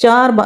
4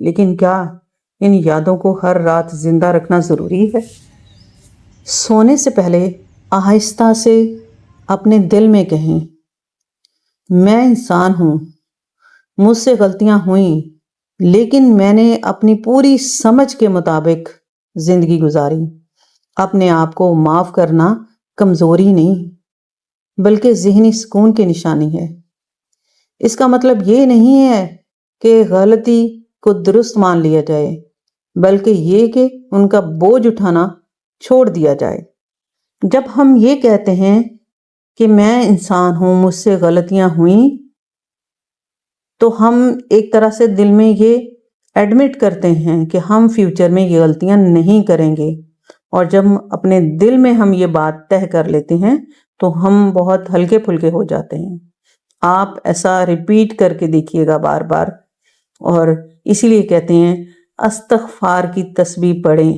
لیکن کیا ان یادوں کو ہر رات زندہ رکھنا ضروری ہے؟ سونے سے پہلے آہستہ سے اپنے دل میں کہیں، میں انسان ہوں، مجھ سے غلطیاں ہوئیں، لیکن میں نے اپنی پوری سمجھ کے مطابق زندگی گزاری۔ اپنے آپ کو معاف کرنا کمزوری نہیں بلکہ ذہنی سکون کی نشانی ہے۔ اس کا مطلب یہ نہیں ہے کہ غلطی کو درست مان لیا جائے، بلکہ یہ کہ ان کا بوجھ اٹھانا چھوڑ دیا جائے۔ جب ہم یہ کہتے ہیں کہ میں انسان ہوں، مجھ سے غلطیاں ہوئیں، تو ہم ایک طرح سے دل میں یہ ایڈمٹ کرتے ہیں کہ ہم فیوچر میں یہ غلطیاں نہیں کریں گے، اور جب اپنے دل میں ہم یہ بات طے کر لیتے ہیں تو ہم بہت ہلکے پھلکے ہو جاتے ہیں۔ آپ ایسا ریپیٹ کر کے دیکھیے گا بار بار، اور اسی لیے کہتے ہیں استغفار کی تسبیح پڑھیں۔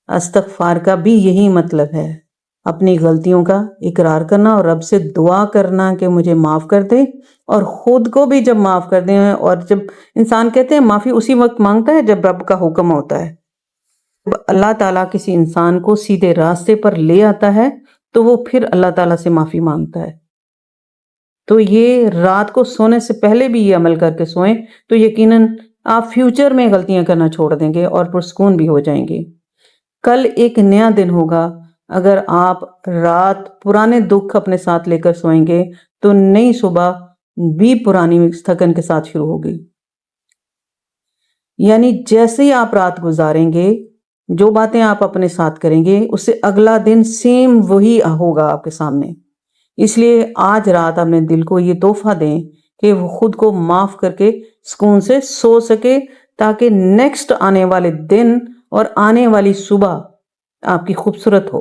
استغفار کا بھی یہی مطلب ہے، اپنی غلطیوں کا اقرار کرنا اور رب سے دعا کرنا کہ مجھے معاف کر دے، اور خود کو بھی جب معاف کر دیں۔ اور جب انسان کہتے ہیں معافی اسی وقت مانگتا ہے جب رب کا حکم ہوتا ہے۔ جب اللہ تعالیٰ کسی انسان کو سیدھے راستے پر لے آتا ہے تو وہ پھر اللہ تعالیٰ سے معافی مانگتا ہے۔ تو یہ رات کو سونے سے پہلے بھی یہ عمل کر کے سوئیں تو یقیناً آپ فیوچر میں غلطیاں کرنا چھوڑ دیں گے اور پرسکون بھی ہو جائیں گے۔ کل ایک نیا دن ہوگا۔ اگر آپ رات پرانے دکھ اپنے ساتھ لے کر سوئیں گے تو نئی صبح بھی پرانی تھکن کے ساتھ شروع ہوگی۔ یعنی جیسے ہی آپ رات گزاریں گے، جو باتیں آپ اپنے ساتھ کریں گے، اس سے اگلا دن سیم وہی ہوگا آپ کے سامنے۔ اس لیے آج رات اپنے دل کو یہ تحفہ دیں کہ وہ خود کو معاف کر کے سکون سے سو سکے، تاکہ نیکسٹ آنے والے دن اور آنے والی صبح آپ کی خوبصورت ہو۔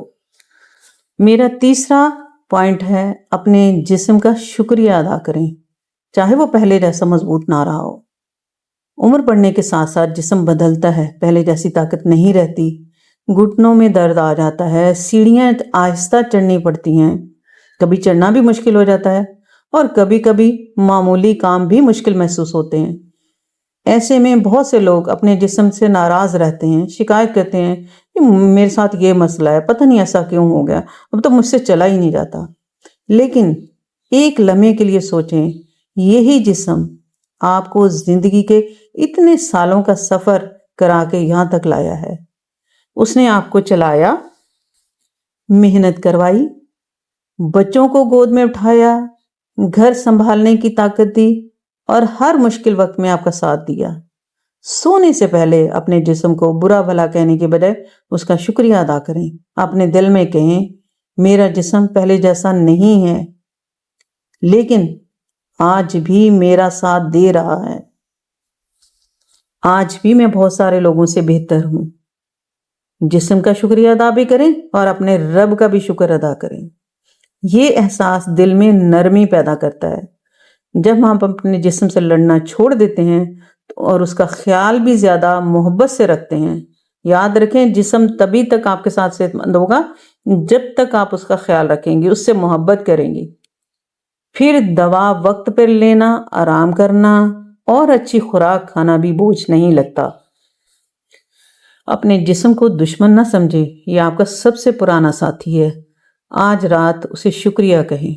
میرا تیسرا پوائنٹ ہے، اپنے جسم کا شکریہ ادا کریں، چاہے وہ پہلے جیسا مضبوط نہ رہا ہو۔ عمر بڑھنے کے ساتھ ساتھ جسم بدلتا ہے، پہلے جیسی طاقت نہیں رہتی، گھٹنوں میں درد آ جاتا ہے، سیڑھیاں آہستہ چڑھنی پڑتی ہیں، کبھی چڑھنا بھی مشکل ہو جاتا ہے، اور کبھی کبھی معمولی کام بھی مشکل محسوس ہوتے ہیں۔ ایسے میں بہت سے لوگ اپنے جسم سے ناراض رہتے ہیں، شکایت کرتے ہیں کہ میرے ساتھ یہ مسئلہ ہے، پتہ نہیں ایسا کیوں ہو گیا، اب تو مجھ سے چلا ہی نہیں جاتا۔ لیکن ایک لمحے کے لیے سوچیں، یہی جسم آپ کو زندگی کے اتنے سالوں کا سفر کرا کے یہاں تک لایا ہے۔ اس نے آپ کو چلایا، محنت کروائی، بچوں کو گود میں اٹھایا، گھر سنبھالنے کی طاقت دی، اور ہر مشکل وقت میں آپ کا ساتھ دیا۔ سونے سے پہلے اپنے جسم کو برا بھلا کہنے کے بجائے اس کا شکریہ ادا کریں۔ اپنے دل میں کہیں، میرا جسم پہلے جیسا نہیں ہے، لیکن آج بھی میرا ساتھ دے رہا ہے۔ آج بھی میں بہت سارے لوگوں سے بہتر ہوں۔ جسم کا شکریہ ادا بھی کریں اور اپنے رب کا بھی شکر ادا کریں۔ یہ احساس دل میں نرمی پیدا کرتا ہے۔ جب ہم اپنے جسم سے لڑنا چھوڑ دیتے ہیں اور اس کا خیال بھی زیادہ محبت سے رکھتے ہیں، یاد رکھیں جسم تبھی تک آپ کے ساتھ صحت مند ہوگا جب تک آپ اس کا خیال رکھیں گے، اس سے محبت کریں گے۔ پھر دوا وقت پر لینا، آرام کرنا اور اچھی خوراک کھانا بھی بوجھ نہیں لگتا۔ اپنے جسم کو دشمن نہ سمجھیں، یہ آپ کا سب سے پرانا ساتھی ہے۔ آج رات اسے شکریہ کہیں۔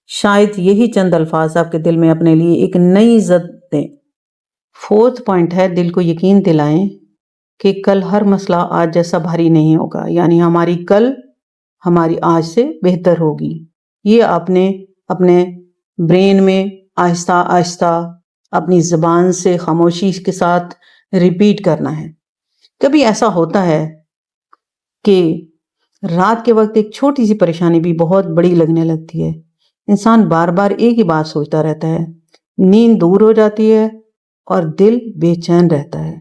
شاید یہی چند الفاظ آپ کے دل میں اپنے لیے ایک نئی عزت دیں۔ فورتھ پوائنٹ ہے، دل کو یقین دلائیں کہ کل ہر مسئلہ آج جیسا بھاری نہیں ہوگا، یعنی ہماری کل ہماری آج سے بہتر ہوگی۔ یہ آپ نے اپنے برین میں آہستہ آہستہ اپنی زبان سے خاموشی کے ساتھ ریپیٹ کرنا ہے۔ کبھی ایسا ہوتا ہے کہ رات کے وقت ایک چھوٹی سی پریشانی بھی بہت بڑی لگنے لگتی ہے۔ انسان بار بار ایک ہی بات سوچتا رہتا ہے، نیند دور ہو جاتی ہے اور دل بے چین رہتا ہے۔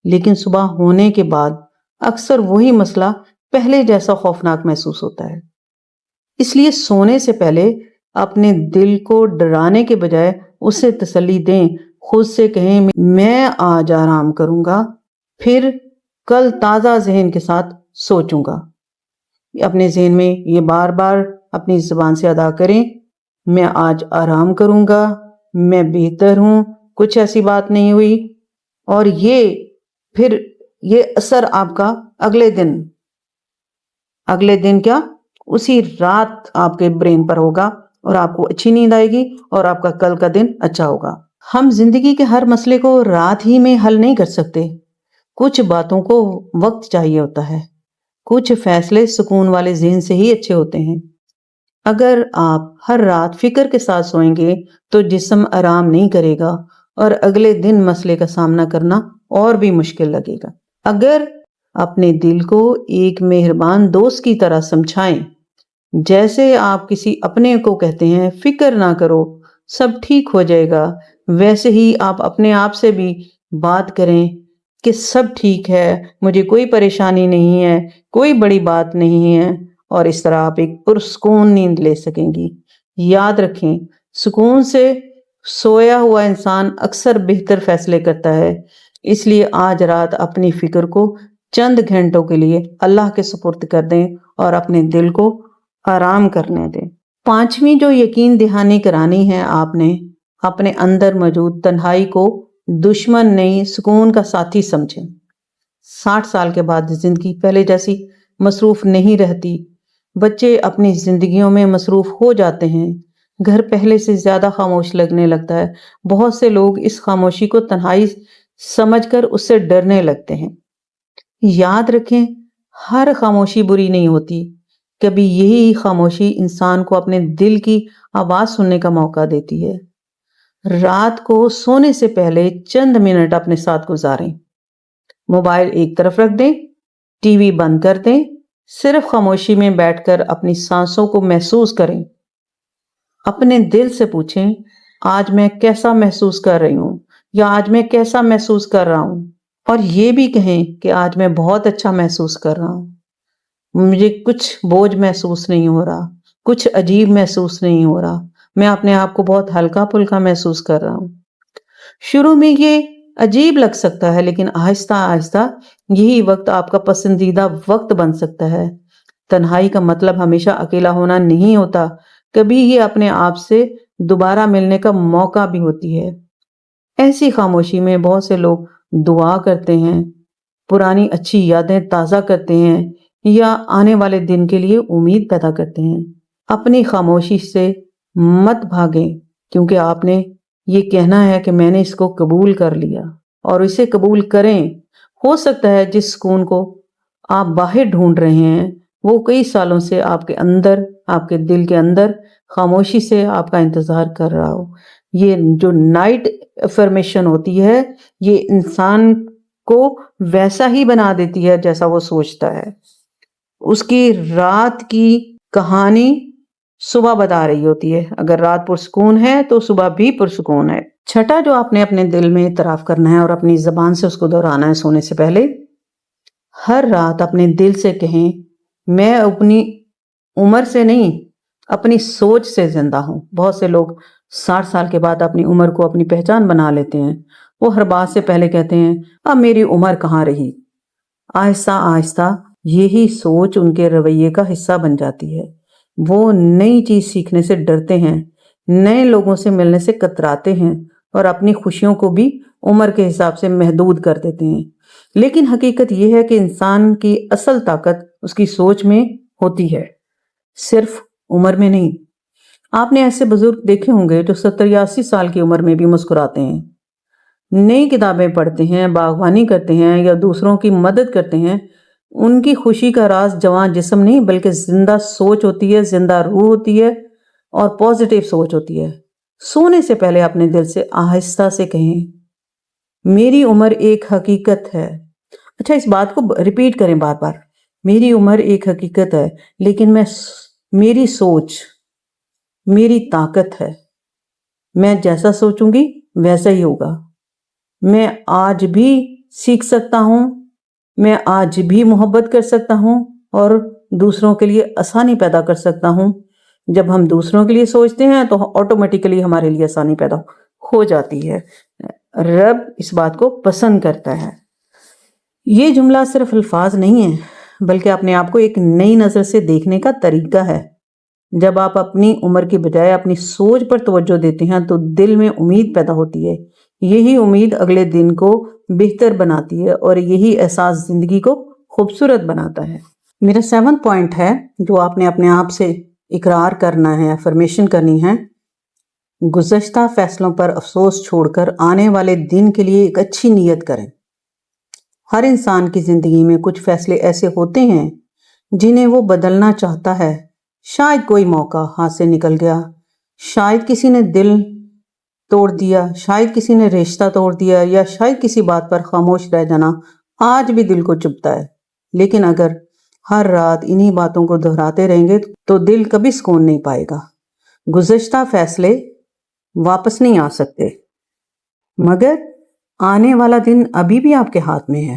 لیکن صبح ہونے کے بعد اکثر وہی مسئلہ پہلے جیسا خوفناک محسوس ہوتا ہے۔ اس لیے سونے سے پہلے اپنے دل کو ڈرانے کے بجائے اسے تسلی دیں، خود سے کہیں میں آج آرام کروں گا، پھر کل تازہ ذہن کے ساتھ سوچوں گا۔ اپنے ذہن میں یہ بار بار اپنی زبان سے ادا کریں، میں آج آرام کروں گا، میں بہتر ہوں، کچھ ایسی بات نہیں ہوئی، اور پھر یہ اثر آپ کا اگلے دن کیا، اسی رات آپ کے برین پر ہوگا اور آپ کو اچھی نیند آئے گی اور آپ کا کل کا دن اچھا ہوگا۔ ہم زندگی کے ہر مسئلے کو رات ہی میں حل نہیں کر سکتے، کچھ باتوں کو وقت چاہیے ہوتا ہے، کچھ فیصلے سکون والے ذہن سے ہی اچھے ہوتے ہیں۔ اگر آپ ہر رات فکر کے ساتھ سوئیں گے تو جسم آرام نہیں کرے گا اور اگلے دن مسئلے کا سامنا کرنا اور بھی مشکل لگے گا۔ اگر اپنے دل کو ایک مہربان دوست کی طرح سمجھائیں، جیسے آپ کسی اپنے کو کہتے ہیں فکر نہ کرو سب ٹھیک ہو جائے گا، ویسے ہی آپ اپنے آپ سے بھی بات کریں کہ سب ٹھیک ہے، مجھے کوئی پریشانی نہیں ہے، کوئی بڑی بات نہیں ہے، اور اس طرح آپ ایک پرسکون نیند لے سکیں گی۔ یاد رکھیں، سکون سے سویا ہوا انسان اکثر بہتر فیصلے کرتا ہے، اس لیے آج رات اپنی فکر کو چند گھنٹوں کے لیے اللہ کے سپرد کر دیں اور اپنے دل کو آرام کرنے دیں۔ پانچویں جو یقین دہانی کرانی ہے، آپ نے اپنے اندر موجود تنہائی کو دشمن نہیں سکون کا ساتھی سمجھیں۔ 60 سال کے بعد زندگی پہلے جیسی مصروف نہیں رہتی، بچے اپنی زندگیوں میں مصروف ہو جاتے ہیں، گھر پہلے سے زیادہ خاموش لگنے لگتا ہے، بہت سے لوگ اس خاموشی کو تنہائی سمجھ کر اس سے ڈرنے لگتے ہیں۔ یاد رکھیں، ہر خاموشی بری نہیں ہوتی، کبھی یہی خاموشی انسان کو اپنے دل کی آواز سننے کا موقع دیتی ہے۔ رات کو سونے سے پہلے چند منٹ اپنے ساتھ گزاریں، موبائل ایک طرف رکھ دیں، ٹی وی بند کر دیں، صرف خاموشی میں بیٹھ کر اپنی سانسوں کو محسوس کریں۔ اپنے دل سے پوچھیں، آج میں کیسا محسوس کر رہی ہوں یا آج میں کیسا محسوس کر رہا ہوں، اور یہ بھی کہیں کہ آج میں بہت اچھا محسوس کر رہا ہوں، مجھے کچھ بوجھ محسوس نہیں ہو رہا، کچھ عجیب محسوس نہیں ہو رہا، میں اپنے آپ کو بہت ہلکا پھلکا محسوس کر رہا ہوں۔ شروع میں یہ عجیب لگ سکتا ہے، لیکن آہستہ آہستہ یہی وقت آپ کا پسندیدہ وقت بن سکتا ہے۔ تنہائی کا مطلب ہمیشہ اکیلا ہونا نہیں ہوتا، کبھی یہ اپنے آپ سے دوبارہ ملنے کا موقع بھی ہوتی ہے۔ ایسی خاموشی میں بہت سے لوگ دعا کرتے ہیں، پرانی اچھی یادیں تازہ کرتے ہیں یا آنے والے دن کے لیے امید پیدا کرتے ہیں۔ اپنی خاموشی سے مت بھاگیں، کیونکہ آپ نے یہ کہنا ہے کہ میں نے اس کو قبول کر لیا، اور اسے قبول کریں۔ ہو سکتا ہے جس سکون کو آپ باہر ڈھونڈ رہے ہیں وہ کئی سالوں سے آپ کے اندر، آپ کے دل کے اندر خاموشی سے آپ کا انتظار کر رہا ہو۔ یہ جو نائٹ افرمیشن ہوتی ہے، یہ انسان کو ویسا ہی بنا دیتی ہے جیسا وہ سوچتا ہے۔ اس کی رات کی کہانی صبح بتا رہی ہوتی ہے، اگر رات پرسکون ہے تو صبح بھی پرسکون ہے۔ چھٹا جو آپ نے اپنے دل میں اعتراف کرنا ہے اور اپنی زبان سے اس کو دہرانا ہے سونے سے پہلے، ہر رات اپنے دل سے کہیں، میں اپنی عمر سے نہیں، اپنی سوچ سے زندہ ہوں۔ بہت سے لوگ 60 سال کے بعد اپنی عمر کو اپنی پہچان بنا لیتے ہیں، وہ ہر بات سے پہلے کہتے ہیں اب میری عمر کہاں رہی۔ آہستہ آہستہ یہی سوچ ان کے رویے کا حصہ بن جاتی ہے، وہ نئی چیز سیکھنے سے ڈرتے ہیں، نئے لوگوں سے ملنے سے کتراتے ہیں اور اپنی خوشیوں کو بھی عمر کے حساب سے محدود کر دیتے ہیں۔ لیکن حقیقت یہ ہے کہ انسان کی اصل طاقت اس کی سوچ میں ہوتی ہے، صرف عمر میں نہیں۔ آپ نے ایسے بزرگ دیکھے ہوں گے جو 70 یا 80 سال کی عمر میں بھی مسکراتے ہیں، نئی کتابیں پڑھتے ہیں، باغبانی کرتے ہیں یا دوسروں کی مدد کرتے ہیں۔ ان کی خوشی کا راز جوان جسم نہیں بلکہ زندہ سوچ ہوتی ہے، زندہ روح ہوتی ہے اور پازیٹیو سوچ ہوتی ہے۔ سونے سے پہلے اپنے دل سے آہستہ سے کہیں، میری عمر ایک حقیقت ہے۔ اچھا، اس بات کو ریپیٹ کریں بار بار، میری عمر ایک حقیقت ہے، لیکن میری سوچ میری طاقت ہے، میں جیسا سوچوں گی ویسا ہی ہوگا۔ میں آج بھی سیکھ سکتا ہوں، میں آج بھی محبت کر سکتا ہوں اور دوسروں کے لیے آسانی پیدا کر سکتا ہوں۔ جب ہم دوسروں کے لیے سوچتے ہیں تو آٹومیٹیکلی ہمارے لیے آسانی پیدا ہو جاتی ہے۔ رب اس بات کو پسند کرتا ہے۔ یہ جملہ صرف الفاظ نہیں ہے بلکہ اپنے آپ کو ایک نئی نظر سے دیکھنے کا طریقہ ہے۔ جب آپ اپنی عمر کی بجائے اپنی سوچ پر توجہ دیتے ہیں تو دل میں امید پیدا ہوتی ہے، یہی امید اگلے دن کو بہتر بناتی ہے اور یہی احساس زندگی کو خوبصورت بناتا ہے۔ میرا 7 پوائنٹ ہے جو آپ نے اپنے آپ سے اقرار کرنا ہے، افرمیشن کرنی ہے۔ گزشتہ فیصلوں پر افسوس چھوڑ کر آنے والے دن کے لیے ایک اچھی نیت کریں۔ ہر انسان کی زندگی میں کچھ فیصلے ایسے ہوتے ہیں جنہیں وہ بدلنا چاہتا ہے۔ شاید کوئی موقع ہاتھ سے نکل گیا، شاید کسی نے دل توڑ دیا، شاید کسی نے رشتہ توڑ دیا، یا شاید کسی بات پر خاموش رہ جانا آج بھی دل کو چبھتا ہے۔ لیکن اگر ہر رات انہی باتوں کو دہراتے رہیں گے تو دل کبھی سکون نہیں پائے گا۔ گزشتہ فیصلے واپس نہیں آ سکتے، مگر آنے والا دن ابھی بھی آپ کے ہاتھ میں ہے۔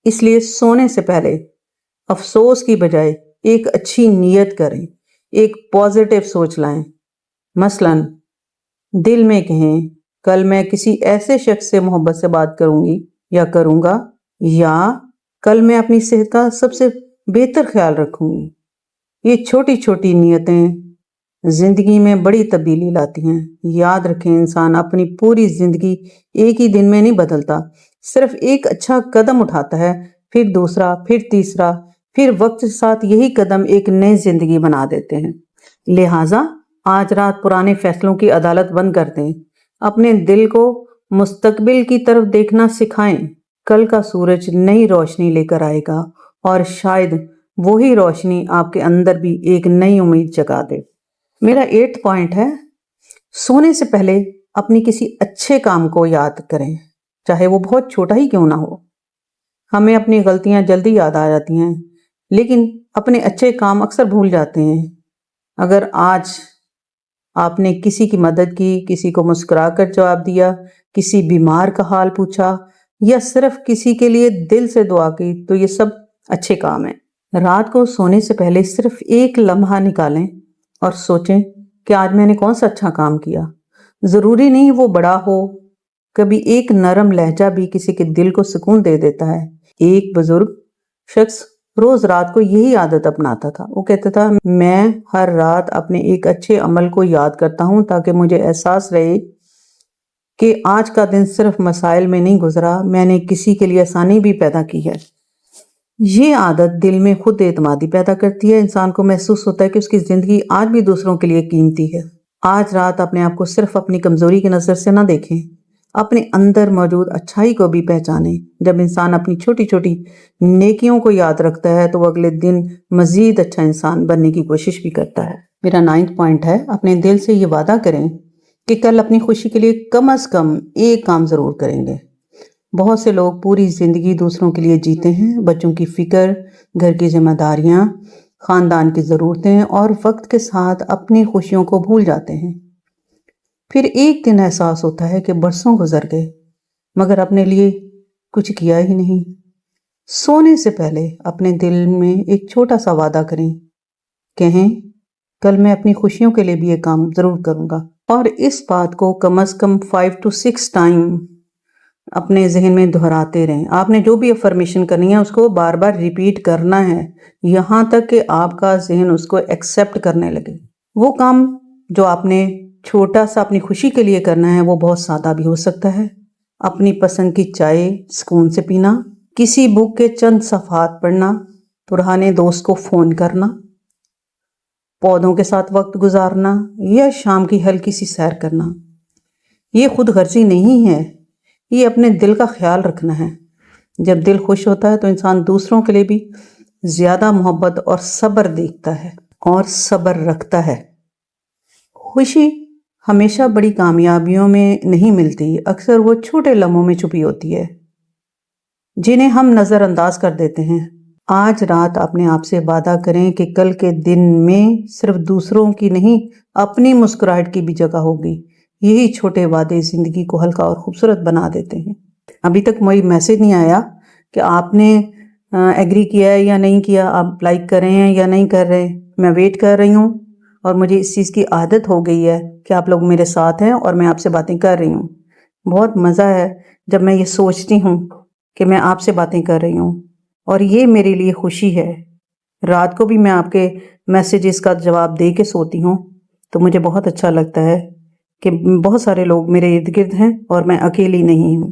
اس لیے سونے سے پہلے افسوس کی بجائے ایک اچھی نیت کریں، ایک پازیٹیو سوچ لائیں۔ مثلاً دل میں کہیں کل میں کسی ایسے شخص سے محبت سے بات کروں گی یا کروں گا، یا کل میں اپنی صحت کا سب سے بہتر خیال رکھوں گی۔ یہ چھوٹی چھوٹی نیتیں زندگی میں بڑی تبدیلی لاتی ہیں۔ یاد رکھیں، انسان اپنی پوری زندگی ایک ہی دن میں نہیں بدلتا، صرف ایک اچھا قدم اٹھاتا ہے، پھر دوسرا، پھر تیسرا، پھر وقت کے ساتھ یہی قدم ایک نئی زندگی بنا دیتے ہیں۔ لہٰذا آج رات پرانے فیصلوں کی عدالت بند کر دیں، اپنے دل کو مستقبل کی طرف دیکھنا سکھائیں۔ کل کا سورج نئی روشنی لے کر آئے گا، اور شاید وہی روشنی آپ کے اندر بھی ایک نئی امید جگا دے۔ میرا 8 پوائنٹ ہے، سونے سے پہلے اپنی کسی اچھے کام کو یاد کریں، چاہے وہ بہت چھوٹا ہی کیوں نہ ہو۔ ہمیں اپنی غلطیاں جلدی یاد آ جاتی ہیں، لیکن اپنے اچھے کام اکثر بھول جاتے ہیں۔ اگر آج آپ نے کسی کی مدد کی، کسی کو مسکرا کر جواب دیا، کسی بیمار کا حال پوچھا، یا صرف کسی کے لیے دل سے دعا کی، تو یہ سب اچھے کام ہیں۔ رات کو سونے سے پہلے صرف ایک لمحہ نکالیں اور سوچیں کہ آج میں نے کون سا اچھا کام کیا۔ ضروری نہیں وہ بڑا ہو، کبھی ایک نرم لہجہ بھی کسی کے دل کو سکون دے دیتا ہے۔ ایک بزرگ شخص روز رات کو یہی عادت اپناتا تھا۔ وہ کہتا تھا، میں ہر رات اپنے ایک اچھے عمل کو یاد کرتا ہوں تاکہ مجھے احساس رہے کہ آج کا دن صرف مسائل میں نہیں گزرا، میں نے کسی کے لیے آسانی بھی پیدا کی ہے۔ یہ عادت دل میں خود اعتمادی پیدا کرتی ہے۔ انسان کو محسوس ہوتا ہے کہ اس کی زندگی آج بھی دوسروں کے لیے قیمتی ہے۔ آج رات اپنے آپ کو صرف اپنی کمزوری کی نظر سے نہ دیکھیں، اپنے اندر موجود اچھائی کو بھی پہچانیں۔ جب انسان اپنی چھوٹی چھوٹی نیکیوں کو یاد رکھتا ہے تو وہ اگلے دن مزید اچھا انسان بننے کی کوشش بھی کرتا ہے۔ میرا 9 پوائنٹ ہے، اپنے دل سے یہ وعدہ کریں کہ کل اپنی خوشی کے لیے کم از کم ایک کام ضرور کریں گے۔ بہت سے لوگ پوری زندگی دوسروں کے لیے جیتے ہیں، بچوں کی فکر، گھر کی ذمہ داریاں، خاندان کی ضرورتیں، اور وقت کے ساتھ اپنی خوشیوں کو بھول جاتے ہیں۔ پھر ایک دن احساس ہوتا ہے کہ برسوں گزر گئے مگر اپنے لیے کچھ کیا ہی نہیں۔ سونے سے پہلے اپنے دل میں ایک چھوٹا سا وعدہ کریں، کہیں کل میں اپنی خوشیوں کے لیے بھی یہ کام ضرور کروں گا، اور اس بات کو کم از کم 5 to 6 ٹائم اپنے ذہن میں دہراتے رہیں۔ آپ نے جو بھی افرمیشن کرنی ہے اس کو بار بار ریپیٹ کرنا ہے، یہاں تک کہ آپ کا ذہن اس کو ایکسیپٹ کرنے لگے۔ وہ کام جو آپ نے چھوٹا سا اپنی خوشی کے لیے کرنا ہے وہ بہت سادہ بھی ہو سکتا ہے۔ اپنی پسند کی چائے سکون سے پینا، کسی بک کے چند صفحات پڑھنا، پرانے دوست کو فون کرنا، پودوں کے ساتھ وقت گزارنا، یا شام کی ہلکی سی سیر کرنا۔ یہ خود غرضی نہیں ہے، یہ اپنے دل کا خیال رکھنا ہے۔ جب دل خوش ہوتا ہے تو انسان دوسروں کے لیے بھی زیادہ محبت اور صبر دیکھتا ہے اور صبر رکھتا ہے۔ خوشی ہمیشہ بڑی کامیابیوں میں نہیں ملتی، اکثر وہ چھوٹے لمحوں میں چھپی ہوتی ہے جنہیں ہم نظر انداز کر دیتے ہیں۔ آج رات اپنے آپ سے وعدہ کریں کہ کل کے دن میں صرف دوسروں کی نہیں، اپنی مسکراہٹ کی بھی جگہ ہوگی۔ یہی چھوٹے وعدے زندگی کو ہلکا اور خوبصورت بنا دیتے ہیں۔ ابھی تک کوئی میسج نہیں آیا کہ آپ نے ایگری کیا ہے یا نہیں کیا، آپ لائک کر رہے ہیں یا نہیں کر رہے۔ میں ویٹ کر رہی ہوں، اور مجھے اس چیز کی عادت ہو گئی ہے کہ آپ لوگ میرے ساتھ ہیں اور میں آپ سے باتیں کر رہی ہوں۔ بہت مزہ ہے جب میں یہ سوچتی ہوں کہ میں آپ سے باتیں کر رہی ہوں، اور یہ میرے لیے خوشی ہے۔ رات کو بھی میں آپ کے میسیجز کا جواب دے کے سوتی ہوں تو مجھے بہت اچھا لگتا ہے کہ بہت سارے لوگ میرے ارد گرد ہیں اور میں اکیلی نہیں ہوں۔